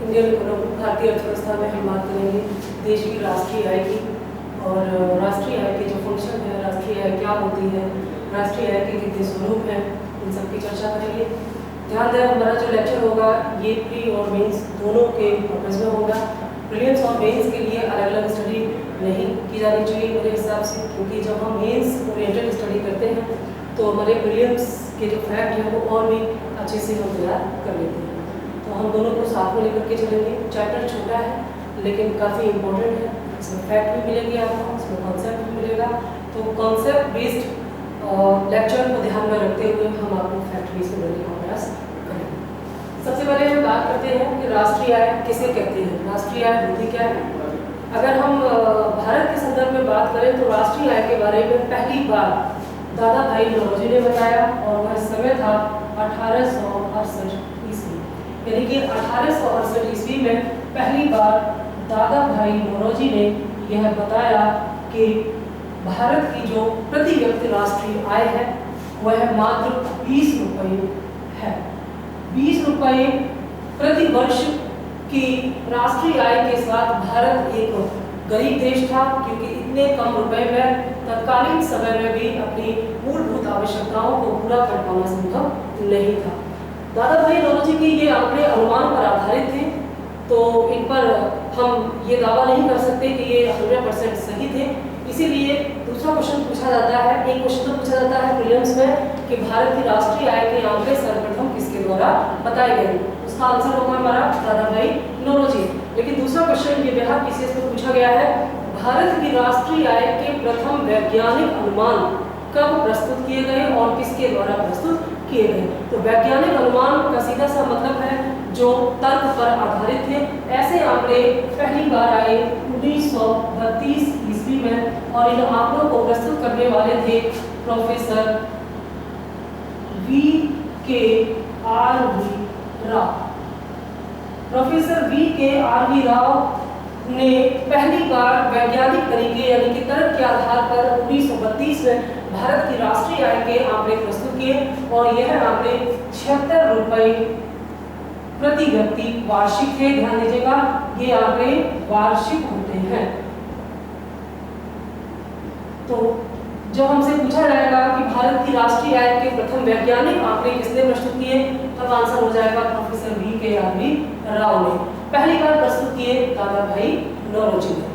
भारतीय अर्थव्यवस्था में हम बात करेंगे देश की राष्ट्रीय आय की, और राष्ट्रीय आय के जो फंक्शन है, राष्ट्रीय आय क्या होती है, राष्ट्रीय आय के कितने स्वरूप हैं, इन सब की चर्चा करेंगे। ध्यान दें, हमारा जो लेक्चर होगा ये प्री और मेंस दोनों के पर्पज में होगा। प्रीलिम्स और मेंस के लिए अलग अलग स्टडी नहीं की जानी चाहिए मेरे हिसाब से, क्योंकि जब हम मेंस ओरिएंटेड स्टडी करते हैं तो हमारे प्रीलिम्स के जो फैक्ट हैं वो और भी अच्छे से हम तैयार कर लेते हैं। तो हम दोनों को साथ में लेकर के चलेंगे। चैप्टर छोटा है लेकिन काफ़ी इम्पोर्टेंट है, इसमें फैक्ट भी मिलेंगे आपको, इसमें कॉन्सेप्ट भी मिलेगा। तो कॉन्सेप्ट बेस्ड लेक्चर को ध्यान में रखते हुए हम आपको फैक्ट बेस्ड में लेने का प्रयास करेंगे। सबसे पहले हम बात करते हैं कि राष्ट्रीय आय किसे कहते हैं, राष्ट्रीय आय होती क्या है। अगर हम भारत के संदर्भ में बात करें तो राष्ट्रीय आय के बारे में पहली बार दादा भाई नौरोजी ने बताया, और वह समय था 1868 ईस्वी, यानी कि 1868 ईस्वी में पहली बार दादा भाई नौरोजी ने यह बताया कि भारत की जो प्रति व्यक्ति राष्ट्रीय आय है वह मात्र 20 रुपये है। 20 रुपये प्रति वर्ष की राष्ट्रीय आय के साथ भारत एक गरीब देश था, क्योंकि इतने कम रुपए में तत्कालीन समय में भी अपनी मूलभूत आवश्यकताओं को पूरा कर पाना संभव नहीं था। दादा भाई नौरोजी के ये आंकड़े अनुमान पर आधारित थे, तो इन पर हम ये दावा नहीं कर सकते कि ये 100% सही थे। इसीलिए दूसरा क्वेश्चन पूछा जाता है, एक क्वेश्चन तो पूछा जाता है प्रीलिम्स में कि भारत की राष्ट्रीय आय के आंकड़े सर्वप्रथम किसके द्वारा बताए गए, उसका आंसर होगा हमारा दादा भाई नौरोजी। लेकिन दूसरा क्वेश्चन ये बेहद पीसीएस में पूछा गया है, भारत की राष्ट्रीय आय के प्रथम वैज्ञानिक अनुमान कब प्रस्तुत किए गए और किसके द्वारा प्रस्तुत किए गए। तो वैज्ञानिक अनुमान का सीधा सा मतलब है जो तर्क पर आधारित थे। ऐसे आंकड़े पहली बार आए 1932 ईस्वी में, और इन आंकड़ों को प्रस्तुत करने वाले थे professor V.K.R.V. Rao. Professor V.K.R.V. Rao ने पहली बार वैज्ञानिक तरीके यानी कि तर्क के आधार पर 1932 में भारत की राष्ट्रीय आय के आंकड़े प्रस्तुत किए, और यह आंकड़े 76 रुपये प्रति व्यक्ति वार्षिक थे। ध्यान दीजिएगा, ये आंकड़े वार्षिक होते हैं। तो जब हमसे पूछा जाएगा कि भारत की राष्ट्रीय आय के प्रथम वैज्ञानिक आंकड़े किसने प्रस्तुत किए, तब आंसर हो जाएगा प्रोफेसर V.K.R.V. राव ने पहली बार प्रस्तुत किए दादा भाई नौरोजी ने।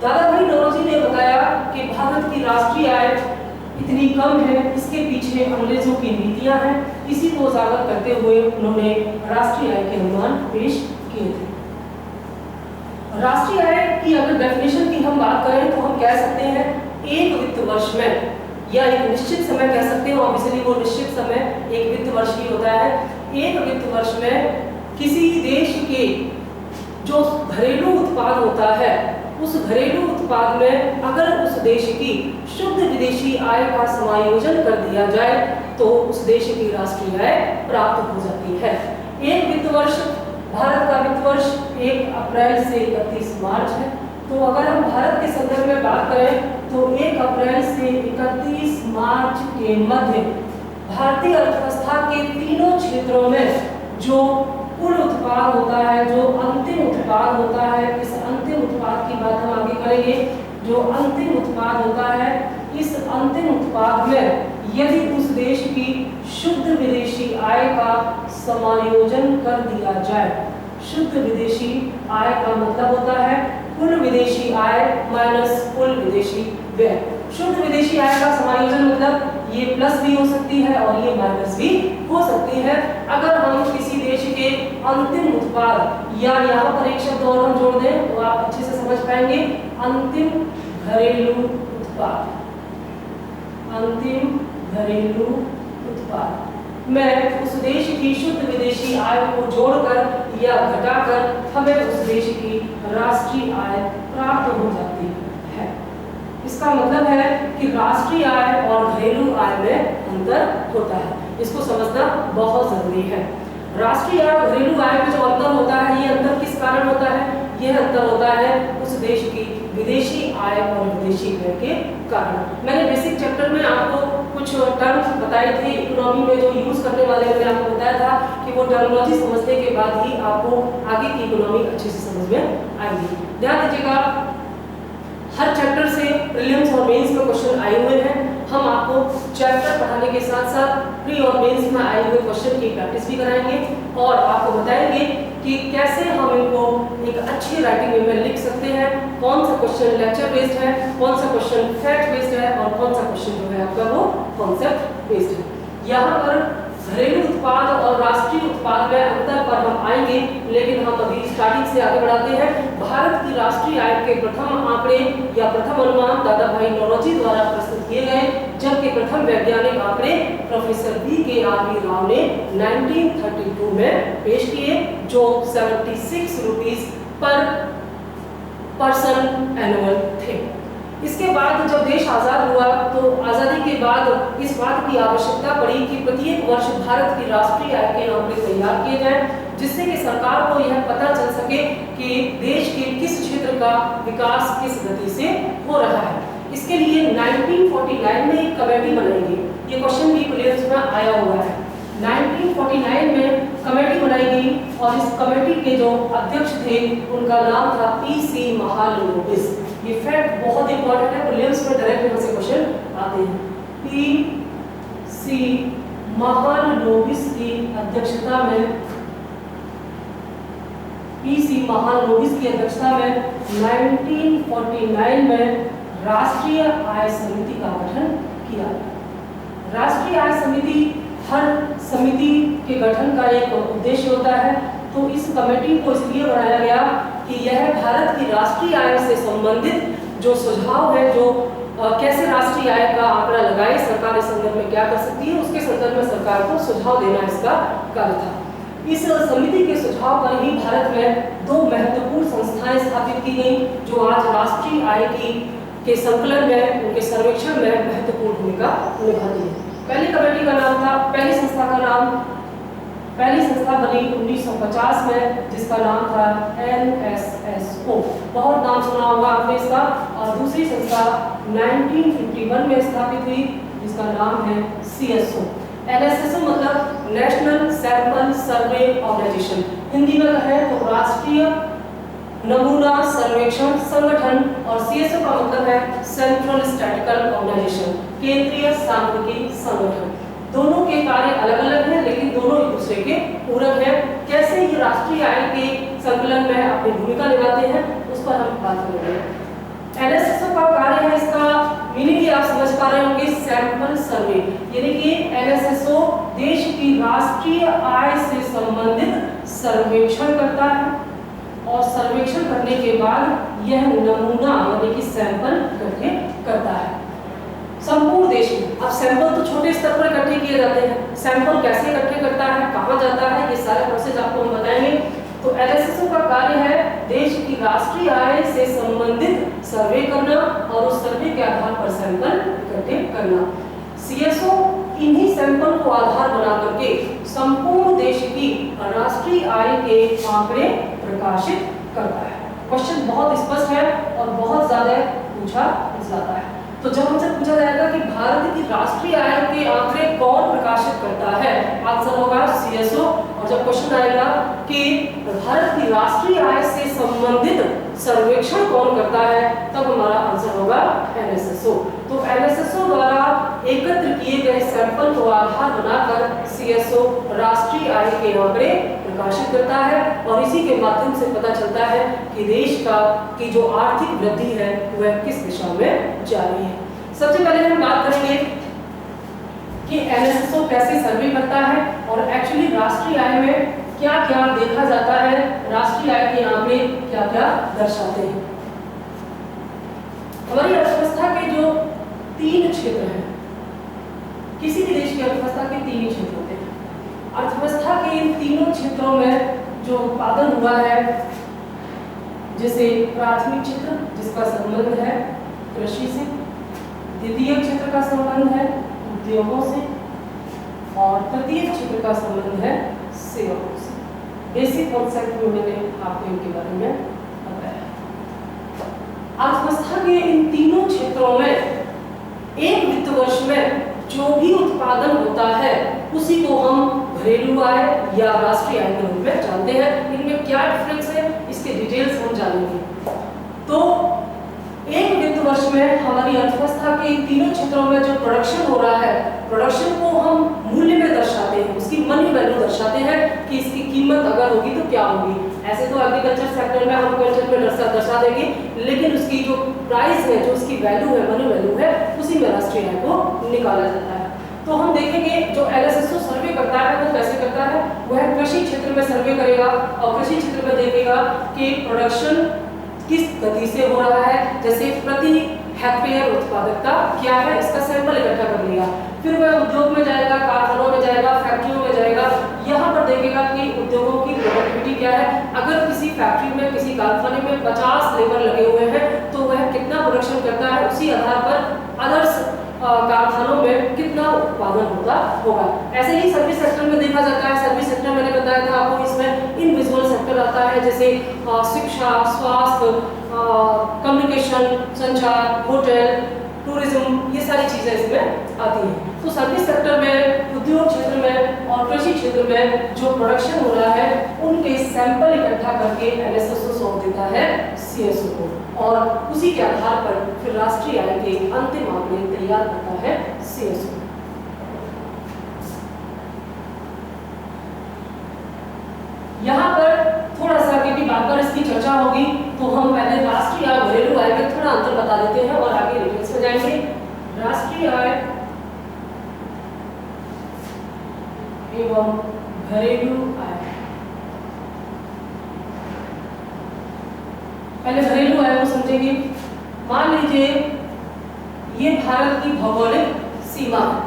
दादा भाई नौरोजी ने बताया कि भारत की राष्ट्रीय आय इतनी कम है, इसके पीछे अंग्रेजों की नीतियां हैं। इसी को उजागर करते हुए उन्होंने राष्ट्रीय आय के अनुमान पेश किए थे। राष्ट्रीय आय की अगर डेफिनेशन की हम बात करें तो हम कह सकते हैं एक वित्त वर्ष में, या एक निश्चित समय कह सकते हैं, ऑब्वियसली वो निश्चित समय एक वित्त वर्ष ही होता है। एक वित्त वर्ष में किसी देश के जो घरेलू उत्पाद होता है, उस घरेलू उत्पाद में अगर उस देश की शुद्ध विदेशी आय का समायोजन कर दिया जाए तो उस देश की राष्ट्रीय आय प्राप्त हो जाती है। एक वित्त वर्ष, भारत का वित्त वर्ष 1 अप्रैल से 31 मार्च है। तो अगर हम भारत के संदर्भ में बात करें तो 1 अप्रैल से 31 मार्च के मध्य भारतीय अर्थव्यवस्था के तीनों क्षेत्रों में जो कुल उत्पाद होता है, जो अंतिम उत्पाद होता है, इस अंतिम उत्पाद की बात हम आगे करेंगे। जो अंतिम उत्पाद होता है, इस अंतिम उत्पाद में यदि उस देश की शुद्ध विदेशी आय का समायोजन कर दिया जाए, शुद्ध विदेशी आय का मतलब होता है कुल विदेशी आय माइनस कुल विदेशी व्यय। शुद्ध विदेशी आय का समायोजन मतलब ये प्लस भी हो सकती है और ये माइनस भी हो सकती है। अगर हम किसी देश के अंतिम उत्पाद, या यहाँ पर एक शब्द और हम जोड़ दें तो आप अच्छे से समझ पाएंगे, अंतिम घरेलू उत्पाद, अंतिम घरेलू उत्पाद में उस देश की शुद्ध विदेशी आय को जोड़कर या घटाकर हमें उस देश की राष्ट्रीय आय प्राप्त हो जाती है। इसका मतलब है कि राष्ट्रीय आय और घरेलू आय में अंतर होता है, इसको समझना बहुत जरूरी है। राष्ट्रीय आय और घरेलू आय में जो अंतर होता है, ये अंतर किस कारण होता है? यह अंतर होता है उस देश की विदेशी आय और विदेशी व्यय के कारण। मैंने बेसिक चैप्टर में आपको कुछ टर्म्स बताए थे इकोनॉमी में जो यूज करने वाले, मैंने आपको बताया था कि वो टर्मिनोलॉजी समझने के बाद ही आपको आगे की इकोनॉमी अच्छे से समझ में आएगी। ध्यान दीजिएगा, हर चैप्टर से प्रीलिम्स और मेंस में क्वेश्चन आए हुए हैं। हम आपको चैप्टर पढ़ाने के साथ साथ प्री और मेंस में आए हुए क्वेश्चन की प्रैक्टिस भी कराएंगे और आपको बताएंगे कि कैसे हम इनको एक अच्छी राइटिंग वे में लिख सकते हैं, कौन सा क्वेश्चन लेक्चर बेस्ड है, कौन सा क्वेश्चन फैक्ट बेस्ड है और कौन सा क्वेश्चन जो है आपका वो कॉन्सेप्ट बेस्ड है। यहाँ पर घरेलू उत्पाद और राष्ट्रीय उत्पाद में अंतर पर हम आएंगे, लेकिन हम अभी स्टार्टिंग से आगे बढ़ाते हैं। भारत की राष्ट्रीय आय के प्रथम आंकड़े या प्रथम अनुमान दादा भाई नौरोजी द्वारा प्रस्तुत किए गए, जबकि प्रथम वैज्ञानिक आंकड़े प्रोफेसर BKRB राव ने 1932 में पेश किए, जो 76 रुपीस पर पर्सन एनुअल थे। इसके बाद जब देश आज़ाद हुआ तो आज़ादी के बाद इस बात की आवश्यकता पड़ी कि प्रत्येक वर्ष भारत की राष्ट्रीय आय के आंकड़े तैयार किए जाएं, जिससे कि सरकार को यह पता चल सके कि देश के किस क्षेत्र का विकास किस गति से हो रहा है। इसके लिए 1949 में एक कमेटी बनाई गई। ये क्वेश्चन भी प्रीलिम्स में आया हुआ है। 1949 में कमेटी बनाई गई और इस कमेटी के जो अध्यक्ष थे उनका नाम था PC महालनोबिस। ये फैक्ट बहुत इंपॉर्टेंट है, प्रीलिम्स में डायरेक्ट यहाँ से क्वेश्चन आते हैं। PC महालनोबिस की अध्यक्षता में PC महालनोबिस की अध्यक्षता में 1949 में राष्ट्रीय आय समिति का गठन किया गया। राष्ट्रीय आय समिति हर समिति के गठन का एक उद्देश्य होता है, तो इस कमेटी को इसलिए बनाया गया कि यह भारत की राष्ट्रीय आय से संबंधित जो सुझाव है, जो कैसे राष्ट्रीय आय का आंकड़ा लगाए, सरकार इस संदर्भ में क्या कर सकती है, उसके संदर्भ में सरकार को सुझाव देना इसका कार्य था। इस समिति के सुझाव पर ही भारत में दो महत्वपूर्ण संस्थाएं स्थापित की गई, जो आज राष्ट्रीय आय के संकलन में, उनके सर्वेक्षण में महत्वपूर्ण भूमिका निभाती है। पहली कमेटी का नाम था, पहली संस्था बनी 1950 में, जिसका नाम था NSSO। बहुत नाम सुना होगा आपने इसका। और दूसरी संस्था 1951 में स्थापित हुई, जिसका नाम है CSO। NSSO मतलब national sample survey organisation, Hindi में कहें तो राष्ट्रीय नमूना सर्वेक्षण संगठन, और CSO का मतलब है सेंट्रल स्टैटिस्टिकल ऑर्गेनाइजेशन, केंद्रीय सांख्यिकी संगठन। दोनों के कार्य अलग अलग हैं, लेकिन दोनों एक दूसरे के पूरक हैं। कैसे ये राष्ट्रीय आय के संकलन में अपनी भूमिका निभाते हैं, उस पर हम बात करेंगे। NSSO का कार्य है, इसका मीनिंग भी आप समझ पा रहे होंगे, सैंपल सर्वे, यानी कि NSSO देश की राष्ट्रीय आय से संबंधित सर्वेक्षण करता है और सर्वेक्षण करने के बाद यह नमूना यानी कि सैंपल इकट्ठे करता है संपूर्ण देश में। अब सैंपल तो छोटे स्तर पर इकट्ठे किए जाते हैं, सैंपल कैसे इकट्ठे करता है, कहाँ जाता है, ये सारे प्रोसेस आपको हम बताएंगे। तो NSSO का कार्य है देश की राष्ट्रीय आय से संबंधित सर्वे करना और उस सर्वे के आधार पर सैंपल इकट्ठे करना। CSO इन्हीं सैंपल को आधार बना करके संपूर्ण देश की राष्ट्रीय आय के आंकड़े प्रकाशित करता है। क्वेश्चन बहुत स्पष्ट है और बहुत ज्यादा पूछा जाता है। तो जब हमसे पूछा जाएगा कि भारत की राष्ट्रीय आय के आंकड़े कौन प्रकाशित करता है, आंसर होगा CSO। और जब क्वेश्चन आएगा कि भारत की राष्ट्रीय आय से संबंधित सर्वेक्षण कौन करता है, तब हमारा आंसर होगा NSSO। तो NSSO द्वारा एकत्र किए गए सैंपल को आधार बनाकर CSO राष्ट्रीय आय के आंकड़े प्रकाशित करता है और इसी के माध्यम से पता चलता है कि देश की जो आर्थिक वृद्धि है वह किस दिशा में जा रही है। सबसे पहले हम बात करेंगे कि NSSO कैसे सर्वे करता है और एक्चुअली राष्ट्रीय आय में क्या क्या देखा जाता है, राष्ट्रीय आय के आंकड़े क्या क्या दर्शाते हैं। हमारी अर्थव्यवस्था के जो 3 क्षेत्र हैं, किसी भी देश की अर्थव्यवस्था के 3 क्षेत्र होते हैं। अर्थव्यवस्था के इन तीनों क्षेत्रों में जो उत्पादन हुआ है, जैसे प्राथमिक क्षेत्र जिसका संबंध है कृषि से, द्वितीय क्षेत्र का संबंध है उद्योगों से और तृतीय क्षेत्र का संबंध है सेवाओं से। बेसिक कॉन्सेप्ट में मैंने आपको इनके बारे में बताया। अर्थव्यवस्था के इन तीनों क्षेत्रों में एक वित्त वर्ष में जो भी उत्पादन होता है उसी को हम घरेलू आय या राष्ट्रीय आय के रूप में जानते हैं। इनमें क्या डिफरेंस है इसके डिटेल्स हम जानेंगे। तो एक वित्त वर्ष में हमारी अर्थव्यवस्था के तीनों क्षेत्रों में जो प्रोडक्शन हो रहा है, प्रोडक्शन को हम मूल्य में दर्शाते हैं, उसकी मनी वैल्यू दर्शाते हैं कि इसकी कीमत अगर होगी तो क्या होगी। ऐसे तो एग्रीकल्चर सेक्टर में हम क्विंटल में दर्शा देंगे, लेकिन उसकी जो प्राइस है, जो उसकी वैल्यू है, मनी वैल्यू है, उसी में राष्ट्रीय आय को निकाला जाता है। तो हम देखेंगे जो LSSO सर्वे करता है वो कैसे करता है, वह कृषि क्षेत्र में सर्वे करेगा और कृषि क्षेत्र में देखेगा कि प्रोडक्शन किस गति से हो रहा है, जैसे प्रति हेक्टेयर उत्पादकता क्या है, इसका सैंपल इकट्ठा कर लिया। फिर वह उद्योग में जाएगा, कारखानों में जाएगा, फैक्ट्रियों में जाएगा, यहाँ पर देखेगा कि उद्योगों की प्रोडक्टिविटी क्या है। अगर किसी फैक्ट्री में, किसी कारखाने में 50 लेबर लगे हुए हैं तो वह कितना प्रोडक्शन करता है, उसी आधार पर अदर्स कारखानों में कितना उत्पादन होता होगा। ऐसे ही सर्विस सेक्टर में देखा जाता है। सर्विस सेक्टर मैंने बताया था आपको, इसमें इनविजिबल सेक्टर आता है, जैसे शिक्षा, स्वास्थ्य, कम्युनिकेशन, संचार, होटल, टूरिज्म, ये सारी चीजें इसमें आती हैं। तो सर्विस सेक्टर में, उद्योग क्षेत्र में और कृषि क्षेत्र में जो प्रोडक्शन हो रहा है उनके सैंपल इकट्ठा करके LSSO सौंप देता है CSO को, और उसी के आधार पर फिर राष्ट्रीय आय के अंतिम आंकड़े तैयार करता है CSO। यहाँ पर थोड़ा सा, क्योंकि बार बार इसकी चर्चा होगी, तो हम पहले राष्ट्रीय आय घरेलू आय में थोड़ा अंतर बता देते हैं और आगे डिटेल्स में जाएंगे। राष्ट्रीय आय एवं घरेलू आय। पहले घरेलू आय को समझेंगे। मान लीजिए ये भारत की भौगोलिक सीमा है,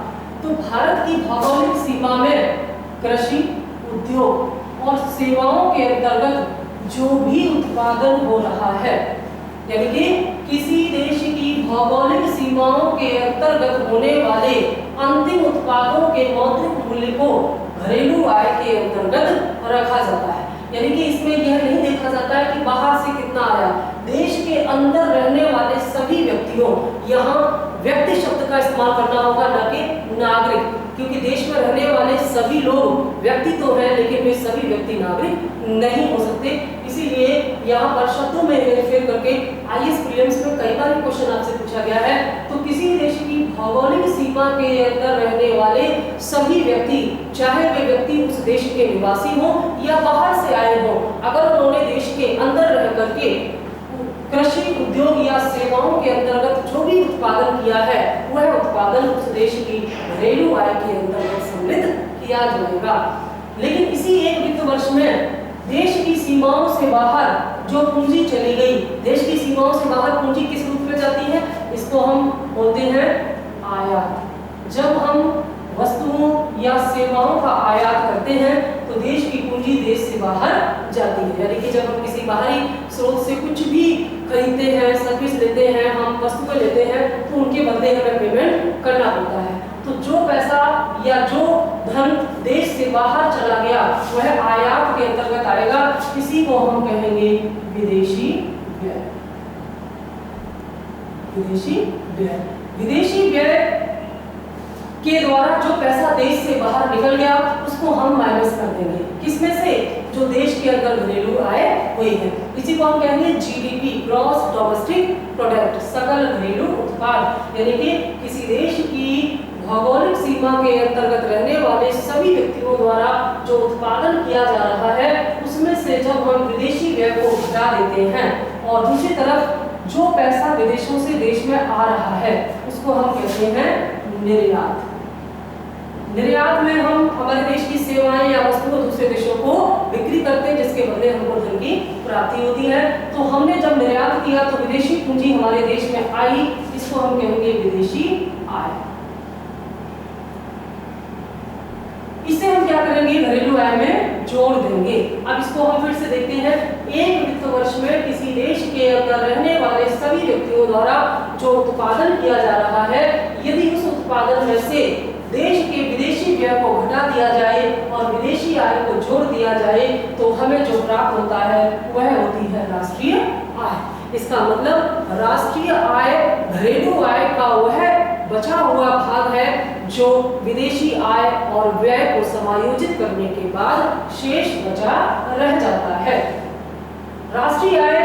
तो भारत की भौगोलिक सीमा में कृषि, उद्योग और सेवाओं के अंतर्गत जो भी उत्पादन हो रहा है, यानी कि किसी देश की भौगोलिक सीमाओं के अंतर्गत होने वाले अंतिम उत्पादों के मौद्रिक मूल्य को घरेलू आय के अंतर्गत रखा जाता है। यानी कि इसमें यह नहीं देखा जाता है कि बाहर से कितना आया, देश के अंदर रहने वाले सभी व्यक्तियों, यहाँ व्यक्ति शब्द का इस्तेमाल करना होगा, न कि नागरिक, क्योंकि देश में रहने वाले सभी लोग व्यक्ति तो हैं लेकिन वे सभी व्यक्ति नागरिक नहीं हो सकते। इसीलिए यहाँ पर शब्दों में हेरफेर करके IAS प्रीलिम्स में कई बार क्वेश्चन आपसे पूछा गया है। तो किसी देश की भौगोलिक सीमा के अंदर रहने वाले सभी व्यक्ति, चाहे वे व्यक्ति उस देश के निवासी हो या बाहर से आए हो, अगर उन्होंने देश के अंदर रह करके कृषि, उद्योग या सेवाओं के अंतर्गत जो भी उत्पादन किया है, वह उत्पादन उस देश की घरेलू आय के अंतर्गत सम्मिलित किया जाएगा। लेकिन इसी एक वित्त वर्ष में देश की सीमाओं से बाहर जो पूंजी चली गई, देश की सीमाओं से बाहर पूंजी किस रूप में जाती है, इसको हम बोलते हैं आयात। जब हम वस्तुओं या सेवाओं का आयात करते हैं तो देश की पूंजी देश से बाहर जाती है। यानी कि जब हम किसी बाहरी स्रोत से कुछ भी खरीदते हैं, सर्विस लेते हैं, हम वस्तुएं लेते हैं, तो उनके बदले हमें पेमेंट करना होता है। तो जो पैसा या जो धन देश से बाहर चला गया वह आयात के अंतर्गत आएगा। इसी को हम कहेंगे विदेशी व्यय। विदेशी व्यय, विदेशी व्यय के द्वारा जो पैसा देश से बाहर निकल गया उसको हम माइनस कर देंगे, किसमें से, जो देश के अंदर घरेलू आय हुई है। इसी को हम कहेंगे GDP, ग्रॉस डोमेस्टिक प्रोडक्ट, सकल घरेलू उत्पाद। यानी कि किसी देश की भौगोलिक सीमा के अंतर्गत रहने वाले सभी व्यक्तियों द्वारा जो उत्पादन किया जा रहा है उसमें से जब हम विदेशी व्यय को घटा देते हैं और दूसरी तरफ जो पैसा विदेशों से देश में आ रहा है उसको हम कहते हैं निर्यात। निर्यात में हम हमारे देश की सेवाएं या वस्तुएं दूसरे देशों को बिक्री करते हैं, जिसके बदले हमको धन की प्राप्ति होती है। तो हमने जब निर्यात किया तो विदेशी पूंजी हमारे देश में आई, इसको हम कहेंगे विदेशी आय। इसे हम क्या करेंगे, घरेलू आय में जोड़ देंगे। अब इसको हम फिर से देखते हैं। एक वित्त वर्ष में किसी देश के अंदर रहने वाले सभी व्यक्तियों द्वारा जो उत्पादन किया जा रहा है, यदि उस उत्पादन में से देश के विदेशी व्यय को घटा दिया जाए और विदेशी आय को जोड़ दिया जाए तो हमें जो प्राप्त होता है वह होती है राष्ट्रीय आय। इसका मतलब राष्ट्रीय आय घरेलू आय का वह बचा हुआ भाग है जो विदेशी आय और व्यय को समायोजित करने के बाद शेष बचा रह जाता है। राष्ट्रीय आय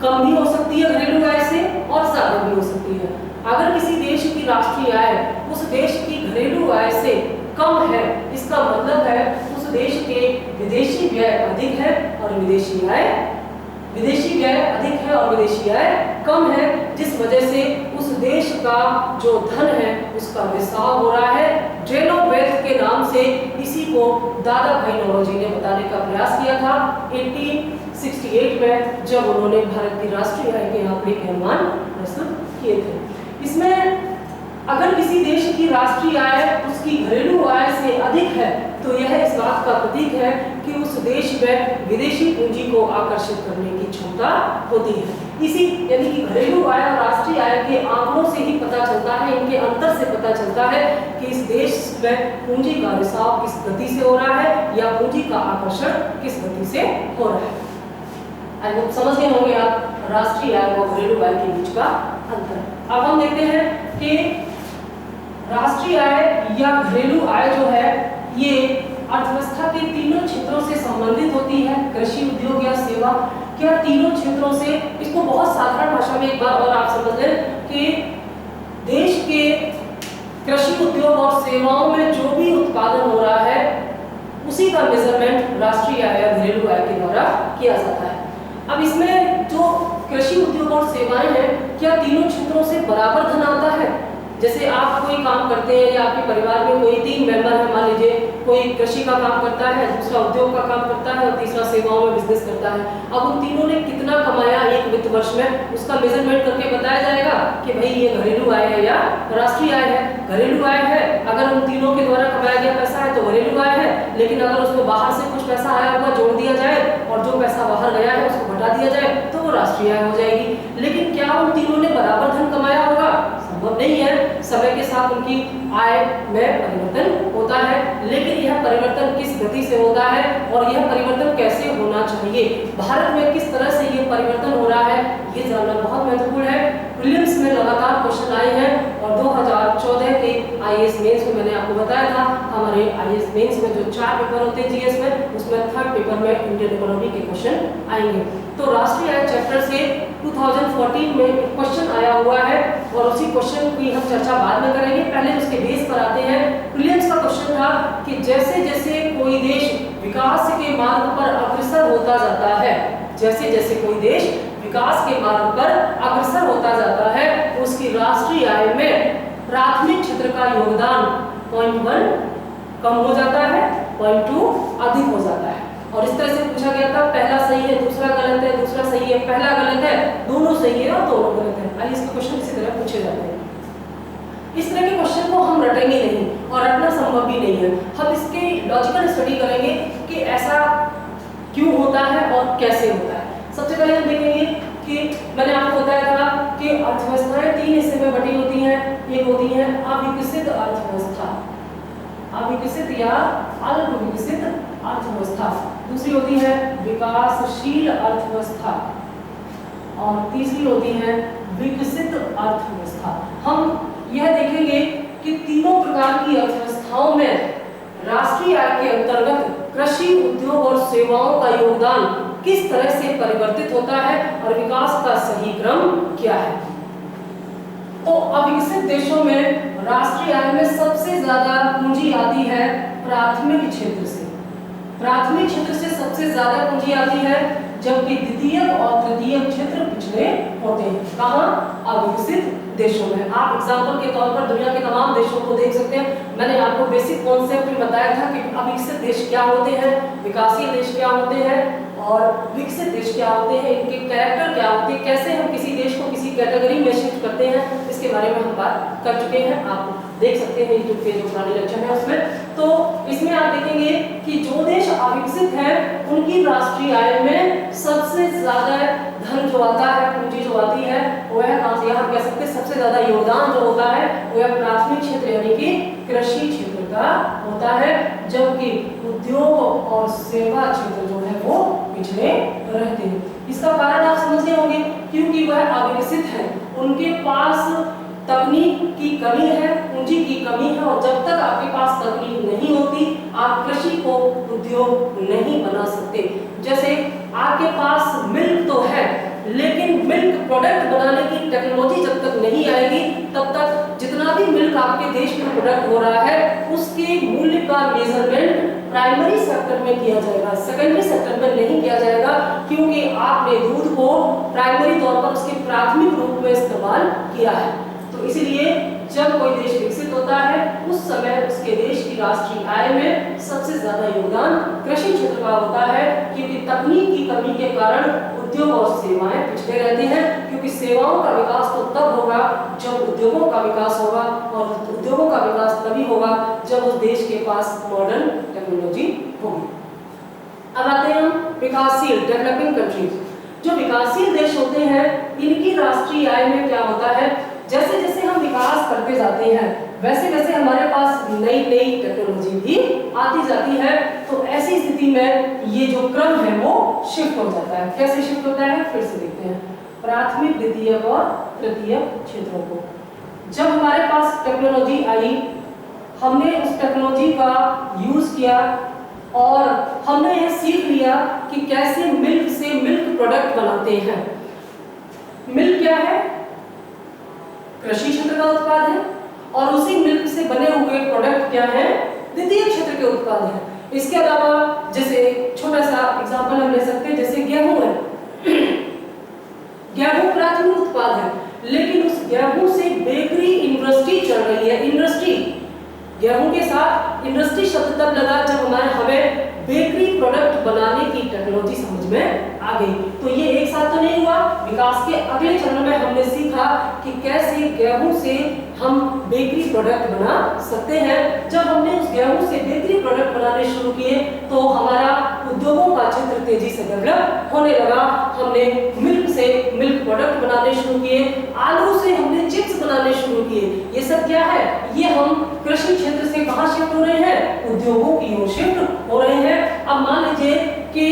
कम भी हो सकती है घरेलू आय से और ज्यादा भी हो सकती है। अगर किसी देश की राष्ट्रीय आय उस देश की घरेलू आय से कम है, इसका मतलब है उस देश के विदेशी व्यय अधिक है और विदेशी व्यय अधिक है और विदेशी आय कम है, जिस वजह से उस देश का जो धन है उसका रिसाव हो रहा है। ड्रेन ऑफ वेल्थ के नाम से इसी को दादा भाई नौरोजी ने बताने का प्रयास किया था 1868 में, जब उन्होंने भारत की राष्ट्रीय आय के आंकड़े के अनुमान प्रस्तुत किए थे। इसमें अगर किसी देश की राष्ट्रीय आय उसकी घरेलू आय से अधिक है तो यह इस बात का प्रतीक है कि उस देश में विदेशी पूंजी को आकर्षित करने की क्षमता होती है। इसी यानी कि घरेलू आय और राष्ट्रीय आय के आंकड़ों से ही पता चलता है, इनके अंतर से पता चलता है कि इस देश में पूंजी का रिसाव किस गति से हो रहा है या पूंजी का आकर्षण किस गति से हो रहा है। आई होप समझ गए होंगे आप राष्ट्रीय आय और घरेलू आय के बीच का अंतर। अब हम देखते हैं कि राष्ट्रीय आय या घरेलू आय जो है ये अर्थव्यवस्था के तीनों क्षेत्रों से संबंधित होती है, कृषि, उद्योग या सेवा। क्या तीनों क्षेत्रों से? इसको बहुत साधारण भाषा में एक बार और आप समझ लें कि देश के कृषि, उद्योग और सेवाओं में जो भी उत्पादन हो रहा है उसी का मेजरमेंट राष्ट्रीय आय या घरेलू आय के द्वारा किया जाता है। अब इसमें जो कृषि, उद्योग और सेवाएं हैं, क्या तीनों क्षेत्रों से बराबर धन आता है? जैसे आप कोई काम करते हैं या आपके परिवार में कोई 3 मेंबर है, मान लीजिए कोई कृषि का काम करता है, दूसरा उद्योग का काम करता है और तीसरा सेवाओं में बिजनेस करता है। अब उन तीनों ने कितना कमाया एक वित्त वर्ष में, उसका मेजरमेंट करके बताया जाएगा कि भाई ये घरेलू आय है या राष्ट्रीय आय है। घरेलू आय है अगर उन तीनों के द्वारा कमाया गया पैसा है तो घरेलू आय है, लेकिन अगर उसको बाहर से कुछ पैसा आया होगा जोड़ दिया जाए और जो पैसा बाहर गया है उसको घटा दिया जाए तो वो राष्ट्रीय आय हो जाएगी। लेकिन क्या उन तीनों ने बराबर धन कमाया होगा? संभव नहीं है। समय के साथ उनकी आय में परिवर्तन होता है, लेकिन यह परिवर्तन किस गति से होता है और यह परिवर्तन कैसे होना चाहिए, भारत में किस तरह से यह परिवर्तन हो रहा है, ये जानना बहुत महत्वपूर्ण है। प्रीलिम्स में लगातार क्वेश्चन आए हैं और 2014 के आईएएस मेंस में मैंने आपको बताया था हमारे आईएएस मेंस में जो 4 पेपर होते हैं जीएस में, उसमें 3rd पेपर में इंडियन इकोनॉमी के क्वेश्चन आएंगे। तो राष्ट्रीय आय चैप्टर से 2014 में क्वेश्चन आया हुआ है और उसी क्वेश्चन की हम चर्चा बाद में करेंगे। पहले उसके बेस पर आते हैं। प्रीलिम्स का क्वेश्चन था कि जैसे जैसे कोई देश विकास के मार्ग पर अग्रसर होता जाता है, जैसे जैसे कोई देश विकास के मार्ग पर अग्रसर होता जाता है, उसकी राष्ट्रीय आय में प्राथमिक क्षेत्र का योगदान 0.1 कम हो जाता है, 0.2 अधिक हो जाता है। और इस तरह से पूछा गया था, पहला सही है, दूसरा गलत है, दूसरा सही है, पहला गलत है, दोनों सही है और दोनों गलत है। आइए इसके क्वेश्चन इसी तरह पूछे जाते हैं। इस तरह के क्वेश्चन को हम रटेंगे नहीं और रटना संभव भी नहीं है। हम इसके लॉजिकल स्टडी करेंगे कि ऐसा क्यों होता है और कैसे होता है। सबसे पहले हम देखेंगे कि मैंने आपको बताया था कि अर्थव्यवस्थाएं 3 हिस्से में बटी होती हैं। एक होती है अविकसित अर्थव्यवस्था, अविकसित या अल्प विकसित अर्थव्यवस्था, दूसरी होती है विकासशील अर्थव्यवस्था और तीसरी होती है विकसित अर्थव्यवस्था। हम यह देखेंगे कि तीनों प्रकार की अर्थव्यवस्थाओं में राष्ट्रीय आय के अंतर्गत कृषि, उद्योग और सेवाओं का योगदान किस तरह से परिवर्तित होता है और विकास का सही क्रम क्या है। तो अविकसित देशों में राष्ट्रीय आय में सबसे ज्यादा पूंजी आती है प्राथमिक क्षेत्र से। प्राथमिक क्षेत्र से सबसे ज्यादा पूंजी आती है, जबकि द्वितीयक और तृतीयक क्षेत्र पिछड़े होते हैं। कहाँ? अविकसित देशों में। आप एग्जांपल के तौर पर दुनिया के तमाम देशों को देख सकते हैं। मैंने आपको बेसिक कॉन्सेप्ट में बताया था कि अविकसित देश क्या होते हैं, विकासशील देश क्या होते हैं और विकसित देश क्या होते हैं, इनके कैरेक्टर क्या होते हैं, कैसे हम किसी देश को किसी कैटेगरी में शिफ्ट करते हैं, इसके बारे में हम बात कर चुके हैं। आप देख सकते हैं यूट्यूब पे जो पुराने लेक्चर है उसमें। तो इसमें आप देखेंगे कि जो देश अविकसित हैं उनकी राष्ट्रीय आय में सबसे ज्यादा धन जो आता है, पूंजी जो आती है, वह यहाँ कह सकते हैं सबसे ज्यादा योगदान जो होता है वह प्राथमिक क्षेत्र यानी कि कृषि क्षेत्र का होता है, जबकि उद्योग और सेवा क्षेत्र जो है वो पिछड़े रहते हैं। इसका कारण आप समझते होंगे, क्योंकि वह अविकसित है, उनके पास तकनीक की कमी है, पूंजी की कमी है, और जब तक आपके पास तकनीक नहीं होती आप कृषि को उद्योग नहीं बना सकते। जैसे आपके पास मिल्क तो है, लेकिन मिल्क प्रोडक्ट बनाने की टेक्नोलॉजी जब तक नहीं आएगी तब तक जितना भी मिल्क आपके देश में प्रोडक्ट हो रहा है उसके मूल्य का मेजरमेंट प्राइमरी सेक्टर में किया जाएगा, सेकेंडरी सेक्टर में नहीं किया जाएगा, क्योंकि आपने दूध को प्राइमरी तौर पर उसके प्राथमिक रूप में इस्तेमाल किया है। तो इसीलिए जब कोई देश विकसित होता है उस समय उसके देश की राष्ट्रीय आय में सबसे ज्यादा योगदान कृषि क्षेत्र का होता है, क्योंकि तकनीक की कमी के कारण उद्योग और सेवाएं पिछड़े रहते हैं, क्योंकि सेवाओं का विकास तो तब होगा जब उद्योगों का विकास होगा, और उद्योगों का विकास तभी होगा जब उस देश के पास मॉडर्न टेक्नोलॉजी होगी। अब आते हैं हम विकासशील डेवलपिंग कंट्रीज। जो विकासशील देश होते हैं इनकी राष्ट्रीय आय में क्या होता है, जैसे जैसे हम विकास करते जाते हैं वैसे वैसे हमारे पास नई नई टेक्नोलॉजी भी आती जाती है। तो ऐसी स्थिति में ये जो क्रम है वो शिफ्ट हो जाता है। कैसे शिफ्ट होता है फिर से देखते हैं। प्राथमिक, द्वितीयक और तृतीयक क्षेत्रों को जब हमारे पास टेक्नोलॉजी आई, हमने उस टेक्नोलॉजी का यूज किया और हमने यह सीख लिया कि कैसे मिल्क से मिल्क प्रोडक्ट बनाते हैं। मिल्क क्या है, कृषि क्षेत्र का उत्पाद है, और उसी मिल्क से बने हुए प्रोडक्ट क्या है, द्वितीय क्षेत्र के उत्पाद है। इसके अलावा जैसे छोटा सा एग्जांपल हम ले सकते हैं, जैसे गेहूं है। गेहूं प्राथमिक उत्पाद है, लेकिन उस गेहूं से बेकरी इंडस्ट्री चल रही है। इंडस्ट्री, गेहूं के साथ इंडस्ट्री शब्द तब लगा जब हमें बेकरी प्रोडक्ट बनाने की टेक्नोलॉजी समझ में आ गई। तो ये एक साथ तो नहीं हुआ, विकास के अगले चरण में हमने सीखा कि कैसे गेहूं से हम बेकरी प्रोडक्ट बना सकते हैं। जब हमने उस गेहूं से बेकरी प्रोडक्ट बनाने शुरू किए तो हमारा उद्योगों का क्षेत्र तेजी से डेवलप होने लगा। हमने मिल्क से मिल्क प्रोडक्ट बनाने शुरू किए, आलू से हमने चिप्स बनाने शुरू किए। ये सब क्या है, ये हम कृषि क्षेत्र से कहां शिफ्ट हो रहे हैं, उद्योगों की ओर शिफ्ट हो रहे हैं। अब मान लीजिए कि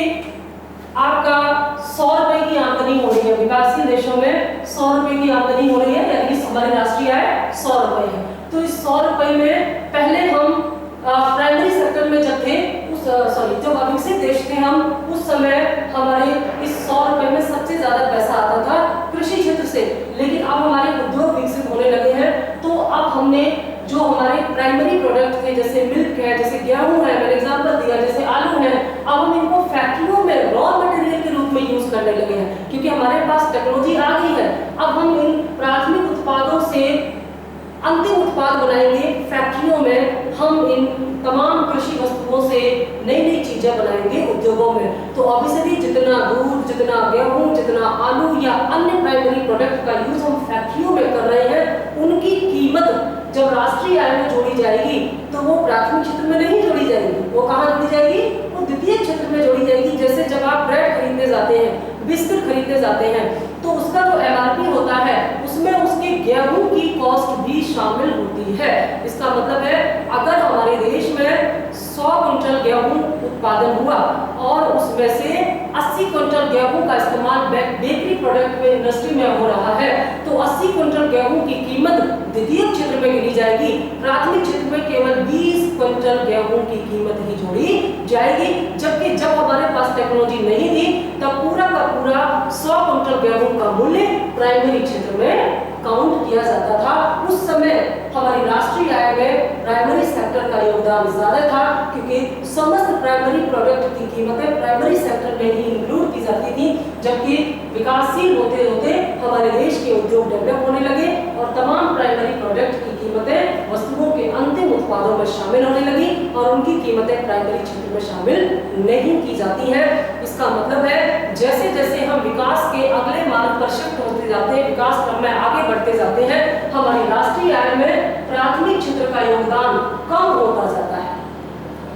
आपका 100 रुपए की आमदनी हो रही है, विकासशील देशों में 100 रुपए की आमदनी हो रही है, यानी हमारी राष्ट्रीय आय 100 रुपए है। तो इस 100 रुपए में पहले हम प्राइमरी सेक्टर में जब थे जब अविकसित देश थे हम, उस समय हमारे इस 100 रुपए में सबसे ज्यादा पैसा आता था कृषि क्षेत्र से। लेकिन अब हमारे उद्योग विकसित होने लगे हैं, तो अब हमने जो हमारे प्राइमरी प्रोडक्ट थे जैसे मिल्क है, जैसे गेहूं है, मैंने एग्जांपल दिया, जैसे आलू है, अब हम इनको फैक्ट्रियों में रॉ मटेरियल के रूप में यूज करने लगे हैं, क्योंकि हमारे पास टेक्नोलॉजी आ गई है। अब हम इन प्राथमिक उत्पादों से अंतिम उत्पाद बनाएंगे फैक्ट्रियों में, हम इन तमाम कृषि वस्तुओं से नई नई चीजें बनाएंगे उद्योगों में। तो ऑब्वियसली जितना दूध, जितना गेहूं, जितना आलू या अन्य प्राइमरी प्रोडक्ट का यूज हम फैक्ट्रियों में कर रहे हैं, उनकी कीमत जब राष्ट्रीय आय में जोड़ी जाएगी तो वो प्राथमिक क्षेत्र में नहीं जोड़ी जाएगी, वो कहाँ जोड़ी जाएगी, वो द्वितीय क्षेत्र में जोड़ी जाएगी। जैसे जब आप ब्रेड खरीदने जाते हैं, बिस्किट खरीदने जाते हैं, तो उसका जो एमआरपी होता है उसमें उसके गेहूं की कॉस्ट भी शामिल होती है। इसका मतलब है अगर हमारे देश में 100 क्विंटल गेहूं उत्पादन हुआ और उसमें से 80 क्विंटल गेहूं का इस्तेमाल बेकरी प्रोडक्ट में इंडस्ट्री में हो रहा है, तो 80 क्विंटल गेहूं की कीमत द्वितीय क्षेत्र में गिनी जाएगी, प्राथमिक क्षेत्र में केवल 20 क्विंटल गेहूं की कीमत ही जोड़ी जाएगी। जबकि जब हमारे पास टेक्नोलॉजी नहीं थी तब पूरा का पूरा 100 क्विंटल गेहूं का मूल्य प्राइमरी क्षेत्र में काउंट किया जाता था। उस समय हमारी राष्ट्रीय आय में प्राइमरी सेक्टर का योगदान ज्यादा था, क्योंकि समस्त प्राइमरी प्रोडक्ट की कीमतें प्राइमरी सेक्टर में ही इंक्लूड की जाती थी। जबकि विकासशील होते होते हमारे देश के उद्योग डेवलप होने लगे और तमाम प्राइमरी प्रोडक्ट की कीमतें वस्तुओं के अंतिम उत्पादों में शामिल होने लगी और उनकी कीमतें प्राइमरी क्षेत्र में शामिल नहीं की जाती हैं। इसका मतलब है जैसे जैसे हम विकास के अगले मार्ग पर शिफ्ट होते जाते हैं, विकास क्रम में आगे बढ़ते जाते हैं, हमारी राष्ट्रीय आय में प्राथमिक क्षेत्र का योगदान कम होता जाता है।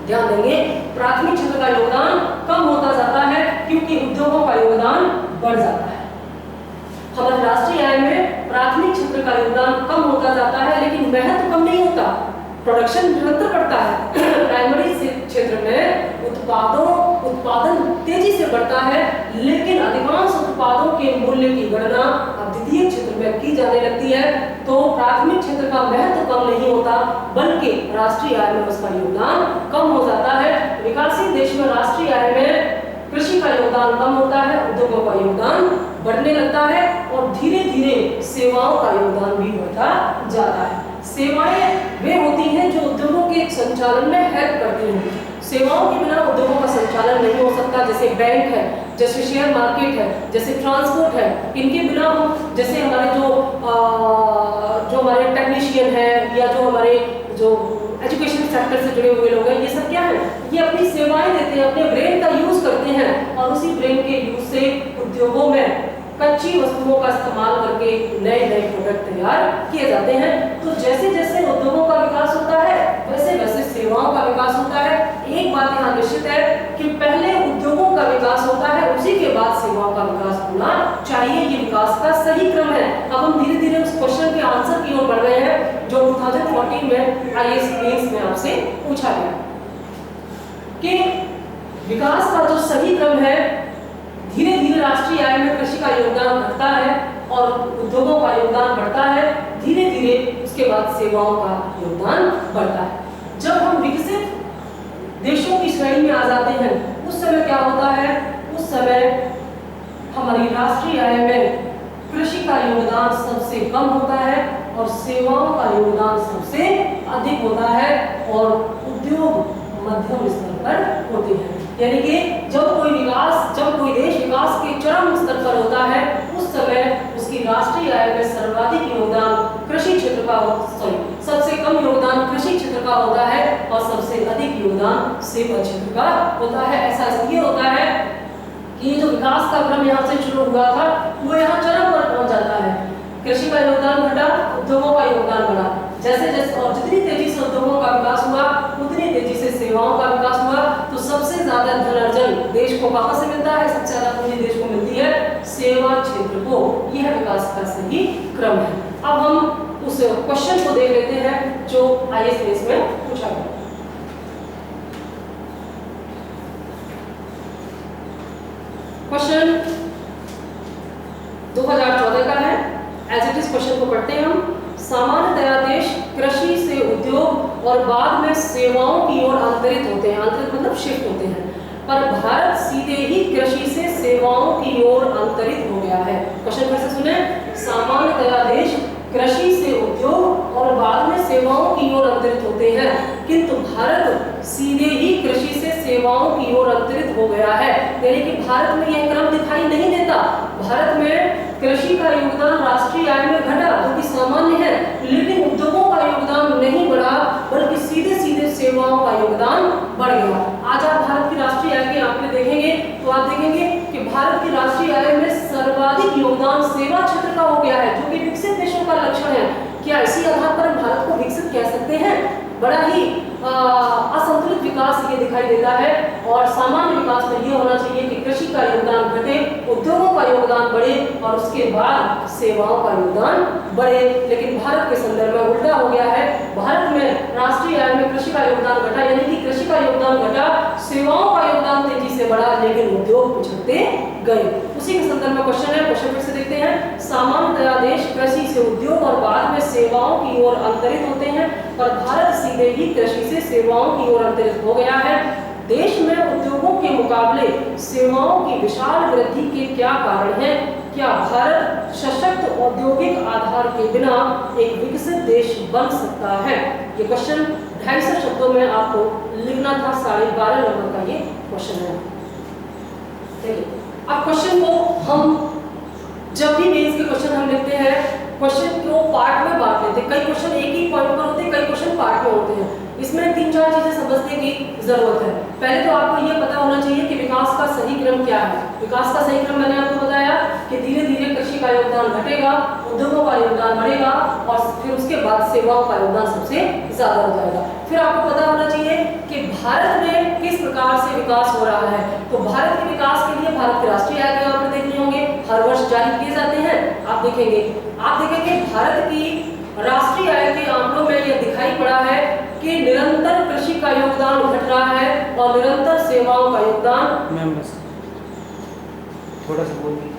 ध्यान देंगे, प्राथमिक क्षेत्र का योगदान कम होता जाता है क्योंकि उद्योगों का योगदान बढ़ जाता है। हमारी राष्ट्रीय आय में प्राथमिक क्षेत्र का योगदान कम होता जाता है, लेकिन महत्व कम नहीं होता, प्रोडक्शन निरंतर बढ़ता है। प्राइमरी क्षेत्र में उत्पादन तेजी से बढ़ता अधिकांश उत्पादों के मूल्य की गणना अब द्वितीयक क्षेत्र में की जाने लगती है, तो प्राथमिक क्षेत्र का महत्व कम नहीं होता, बल्कि राष्ट्रीय आय में उसका योगदान कम हो जाता है। विकासशील देश में राष्ट्रीय आय में कृषि का योगदान कम होता है, उद्योगों का योगदान बढ़ने लगता है और धीरे धीरे सेवाओं का योगदान भी बढ़ता जाता है। सेवाएं वे होती हैं जो उद्योगों के संचालन में हेल्प करती हैं। सेवाओं के बिना उद्योगों का संचालन नहीं हो सकता, जैसे बैंक है, जैसे शेयर मार्केट है, जैसे ट्रांसपोर्ट है। इनके बिना हम, जैसे हमारे जो हमारे टेक्नीशियन है या जो हमारे जो एजुकेशन सेक्टर से जुड़े हुए लोग हैं, ये सब क्या है, ये अपनी सेवाएं देते हैं, अपने ब्रेन का यूज करते हैं और उसी ब्रेन के यूज से उद्योगों में कच्ची वस्तुओं का इस्तेमाल करके नए नए प्रोडक्ट तैयार किए जाते हैं। तो जैसे जैसे उद्योगों का विकास होता है वैसे वैसे सेवाओं का विकास होता है। एक बात यहाँ निश्चित है कि पहले उद्योगों का विकास होता है, उसी के बाद सेवाओं का विकास होना चाहिए। ये विकास का सही क्रम है। अब हम धीरे धीरे उस क्वेश्चन के आंसर की ओर बढ़ रहे हैं जो 2014 में IAS मेंस में आपसे पूछा गया कि विकास का जो सही क्रम है, धीरे धीरे राष्ट्रीय आय में कृषि का योगदान घटता है और उद्योगों का योगदान बढ़ता है, धीरे धीरे उसके बाद सेवाओं का योगदान बढ़ता है। जब हम विकसित देशों की श्रेणी में आ जाते हैं उस समय क्या होता है, उस समय हमारी राष्ट्रीय आय में कृषि का योगदान सबसे कम होता है और सेवाओं का योगदान सबसे अधिक होता है और उद्योग मध्यम स्तर पर होते हैं। यानी कि जब कोई देश विकास के चरम स्तर पर होता है उस समय उसकी राष्ट्रीय आय में सर्वाधिक योगदान कृषि क्षेत्र का सबसे कम योगदान कृषि क्षेत्र का होता है और सबसे अधिक योगदान सेवा क्षेत्र का होता है। ऐसा इसलिए होता है कि जो विकास का क्रम यहाँ से शुरू हुआ था वो यहाँ चरम पर पहुंच जाता है। कृषि का योगदान घटा, उद्योगों का योगदान बढ़ा। जैसे जैसे और जितनी तेजी से उद्योगों का विकास हुआ उतनी तेजी से सेवाओं का विकास हुआ। तो सबसे ज्यादा धन अर्जन देश को कहां से मिलता है, सबसे ज्यादा पूंजी देश को मिलती है सेवा क्षेत्र को। यह विकास का सही क्रम है। अब हम उस क्वेश्चन को देख लेते हैं जो IAS मेंस में पूछा गया। क्वेश्चन 2014 का है। एज इट इज क्वेश्चन को पढ़ते हैं हम। सामान्यतया देश कृषि से उद्योग और बाद में सेवाओं की ओर अंतरित होते हैं, अंतरित मतलब शिफ्ट होते हैं, पर भारत सीधे ही कृषि से सेवाओं की ओर अंतरित हो गया है। क्वेश्चन फिर से सुने। सामान्यतया देश कृषि से उद्योग और बाद में सेवाओं की ओर अंतरित होते हैं, किंतु भारत सीधे ही कृषि से सेवाओं की ओर अंतरित हो गया है। यानी कि भारत में यह क्रम दिखाई नहीं देता। भारत में कृषि का योगदान राष्ट्रीय आय में घटा जो कि सामान्य है, लेकिन उद्योगों का योगदान नहीं बढ़ा बल्कि सीधे सीधे सेवाओं का योगदान बढ़ गया। आज आप भारत की राष्ट्रीय आय के आंकड़े देखेंगे तो आप देखेंगे कि भारत की राष्ट्रीय आय में सर्वाधिक योगदान सेवा क्षेत्र का हो गया है, जो कि विकसित देशों का लक्षण है। क्या इसी आधार पर भारत को विकसित कह सकते हैं? बड़ा ही असंतुलित विकास ये दिखाई देता है और सामान्य विकास में ये होना चाहिए कि कृषि का योगदान घटे, उद्योगों का योगदान बढ़े और उसके बाद सेवाओं का योगदान बढ़े। लेकिन भारत के संदर्भ में उल्टा हो गया है। भारत में राष्ट्रीय आय में कृषि का योगदान घटा, यानी कि कृषि का योगदान घटा, सेवाओं का योगदान तेजी से बढ़ा, लेकिन उद्योग पिछड़ते गए। उसी के संदर्भ में क्वेश्चन है। क्वेश्चन फिर से देखते हैं। सामान्यतया देश कृषि से उद्योग और बाद में सेवाओं की ओर अंतरित होते हैं, पर भारत सीधे ही कृषि से सेवाओं की ओर अंतरित हो गया है। देश में उद्योगों के मुकाबले सेवाओं की विशाल वृद्धि के क्या कारण हैं? क्या भारत सशक्त औद्योगिक आधार के बिना एक विकसित देश बन सकता है? ये क्वेश्चन 250 शब्दों में आपको लिखना था। 12.5 नंबर का ये क्वेश्चन है। देखिए, अब क्वेश्चन को हम जब भी मेंस के क्वेश्चन हम लिखते हैं, क्वेश्चन को पार्ट में बांट लेते हैं। कई क्वेश्चन एक ही पॉइंट पर होते हैं, कई क्वेश्चन पार्ट में होते हैं। इसमें 3-4 चीजें समझने की जरूरत है। पहले तो आपको यह पता होना चाहिए कि विकास का सही क्रम क्या है। विकास का सही क्रम मैंने आपको बताया कि धीरे धीरे कृषि का योगदान घटेगा, उद्योगों का योगदान बढ़ेगा और फिर उसके बाद सेवाओं का योगदान सबसे ज्यादा हो जाएगा। फिर आपको पता होना चाहिए कि भारत में किस प्रकार से विकास हो रहा है। तो भारत के विकास के लिए भारत के राष्ट्रीय आय के आंकड़े देखने होंगे, हर वर्ष जारी किए जाते हैं। आप देखेंगे भारत की राष्ट्रीय आय के आंकड़ों में यह दिखाई पड़ा है कि निरंतर कृषि का योगदान घट रहा है और निरंतर सेवाओं का योगदान थोड़ा सा बोल